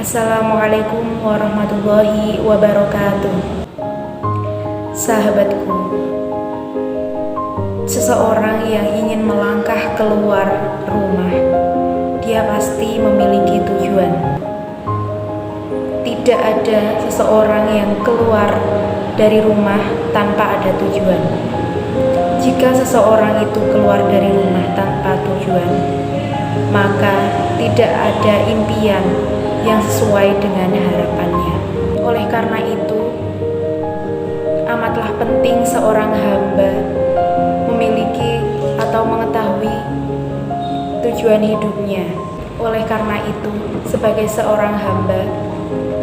Assalamualaikum warahmatullahi wabarakatuh. Sahabatku, seseorang yang ingin melangkah keluar rumah, dia pasti memiliki tujuan. Tidak ada seseorang yang keluar dari rumah tanpa ada tujuan. Jika seseorang itu keluar dari rumah tanpa tujuan, maka tidak ada impian yang sesuai dengan harapannya. Oleh karena itu, amatlah penting seorang hamba memiliki atau mengetahui tujuan hidupnya. Oleh karena itu, sebagai seorang hamba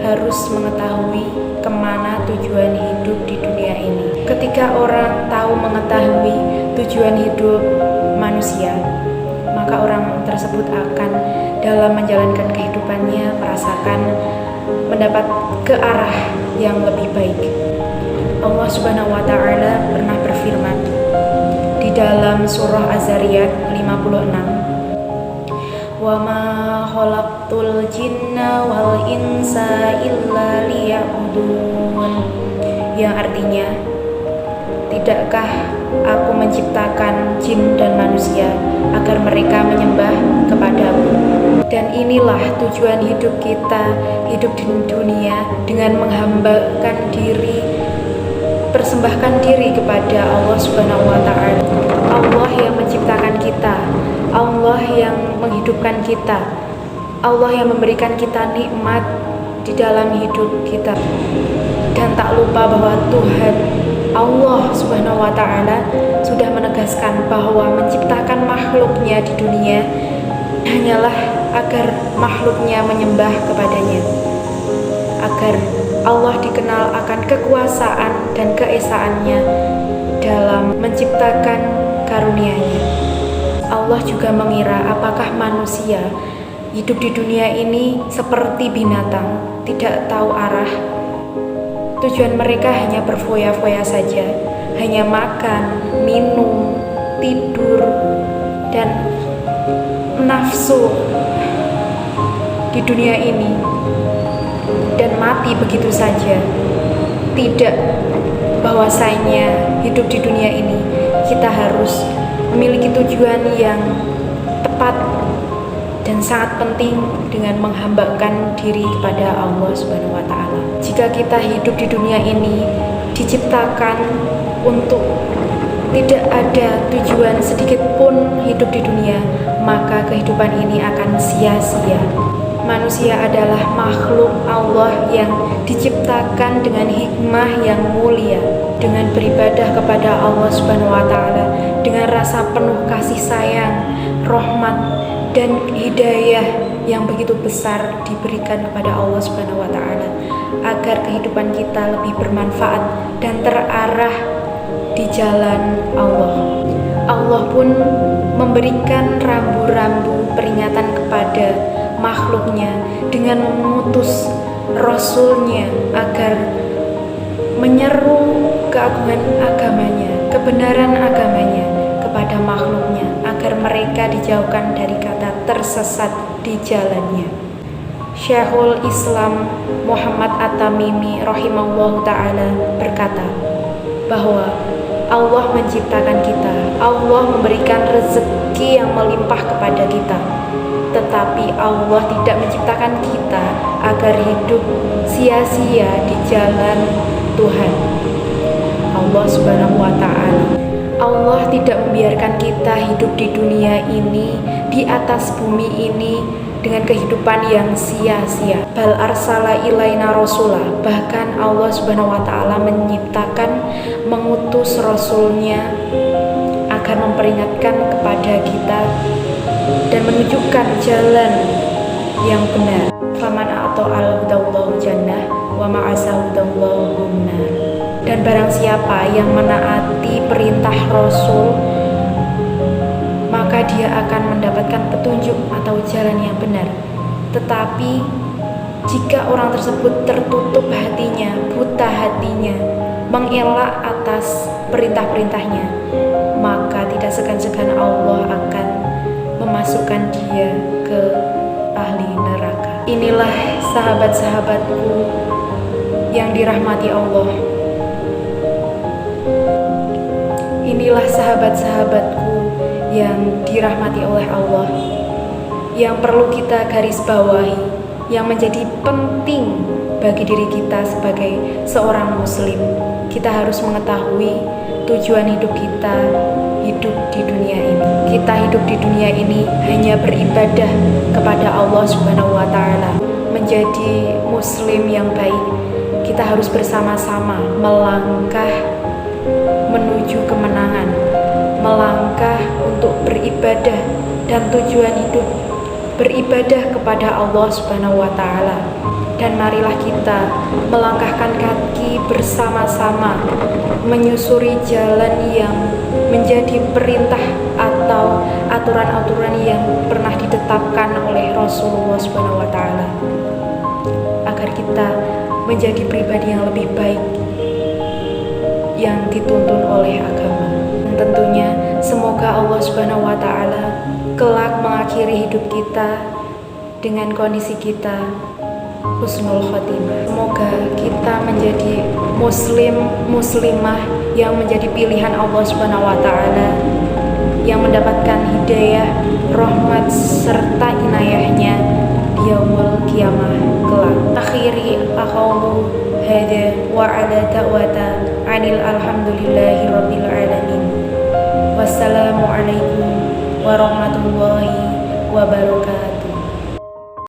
harus mengetahui kemana tujuan hidup di dunia ini. Ketika orang tahu mengetahui tujuan hidup manusia, maka orang tersebut akan dalam menjalankan kehidupannya merasakan mendapat ke arah yang lebih baik. Allah Subhanahu wa Ta'ala pernah berfirman di dalam surah Az-Zariyat 56, "Wa ma khalaqtul jinna wal insa illa liya'budun," yang artinya, tidakkah aku menciptakan jin dan manusia agar mereka menyembah kepadaku. Dan inilah tujuan hidup kita, hidup di dunia dengan menghambakan diri, persembahkan diri kepada Allah Subhanahu wa Ta'ala. Allah yang menciptakan kita, Allah yang menghidupkan kita, Allah yang memberikan kita nikmat di dalam hidup kita. Dan tak lupa bahwa Tuhan Allah Subhanahu wa Ta'ala sudah menegaskan bahwa menciptakan makhluknya di dunia hanyalah agar makhluknya menyembah kepadanya, agar Allah dikenal akan kekuasaan dan keesaannya dalam menciptakan karunia-Nya. Allah juga mengira apakah manusia hidup di dunia ini seperti binatang, tidak tahu arah. Tujuan mereka hanya berfoya-foya saja, hanya makan, minum, tidur, dan nafsu di dunia ini, dan mati begitu saja. Tidak bahwasanya hidup di dunia ini kita harus memiliki tujuan yang tepat dan sangat penting dengan menghambakan diri kepada Allah Subhanahu wa Ta'ala. Jika kita hidup di dunia ini diciptakan untuk tidak ada tujuan sedikit pun hidup di dunia, maka kehidupan ini akan sia-sia. Manusia adalah makhluk Allah yang diciptakan dengan hikmah yang mulia, dengan beribadah kepada Allah Subhanahu wa Ta'ala, dengan rasa penuh kasih sayang, rahmat, dan hidayah yang begitu besar diberikan kepada Allah Subhanahu wa Ta'ala, agar kehidupan kita lebih bermanfaat dan terarah di jalan Allah. Allah pun memberikan rambu-rambu peringatan kepada makhluknya dengan mengutus Rasulnya agar menyeru keagungan agamanya, kebenaran agamanya kepada makhluknya, agar mereka dijauhkan dari kata tersesat di jalannya. Syekhul Islam Muhammad At-Tamimi rahimahullahu ta'ala berkata bahwa Allah menciptakan kita, Allah memberikan rezeki yang melimpah kepada kita, tetapi Allah tidak menciptakan kita agar hidup sia-sia di jalan Tuhan Allah Subhanahu wa Ta'ala. Allah tidak membiarkan kita hidup di dunia ini, di atas bumi ini dengan kehidupan yang sia-sia. Bal arsala ilaina rasulah, bahkan Allah Subhanahu wa Ta'ala mengutus Rasulnya agar memperingatkan kepada kita dan menunjukkan jalan yang benar. Faman a'ta'al hudallahu jannah wa ma'asahudallahu nar. Dan barang siapa yang menaati perintah Rasul, maka dia akan mendapatkan petunjuk atau jalan yang benar. Tetapi jika orang tersebut tertutup hatinya, buta hatinya, mengelak atas perintah-perintahnya, maka tidak segan-segan Allah akan memasukkan dia ke ahli neraka. Inilah sahabat-sahabatku yang dirahmati Allah. Inilah sahabat-sahabatku yang dirahmati oleh Allah, yang perlu kita garis bawahi, yang menjadi penting bagi diri kita sebagai seorang muslim. Kita harus mengetahui tujuan hidup kita hidup di dunia ini. Kita hidup di dunia ini hanya beribadah kepada Allah Subhanahu wa Ta'ala. Menjadi muslim yang baik, kita harus bersama-sama melangkah menuju kemenangan, melangkah untuk beribadah, dan tujuan hidup beribadah kepada Allah Subhanahu wa Ta'ala. Dan marilah kita melangkahkan kaki bersama-sama menyusuri jalan yang menjadi perintah atau aturan-aturan yang pernah ditetapkan oleh Rasulullah Subhanahu wa Ta'ala, agar kita menjadi pribadi yang lebih baik yang dituntun oleh agama. Dan tentunya semoga Allah Subhanahu wa Ta'ala kelak mengakhiri hidup kita dengan kondisi kita husnul khotimah. Semoga kita menjadi muslimah yang menjadi pilihan Allah Subhanahu wa Ta'ala, yang mendapatkan hidayah, rahmat serta inayahnya di yaumul qiyamah kelak. Akhiri aqulu hada wa ala da'wata anil alhamdulillahi rabbil alamin. Wassalamu alaikum warahmatullahi wabarakatuh.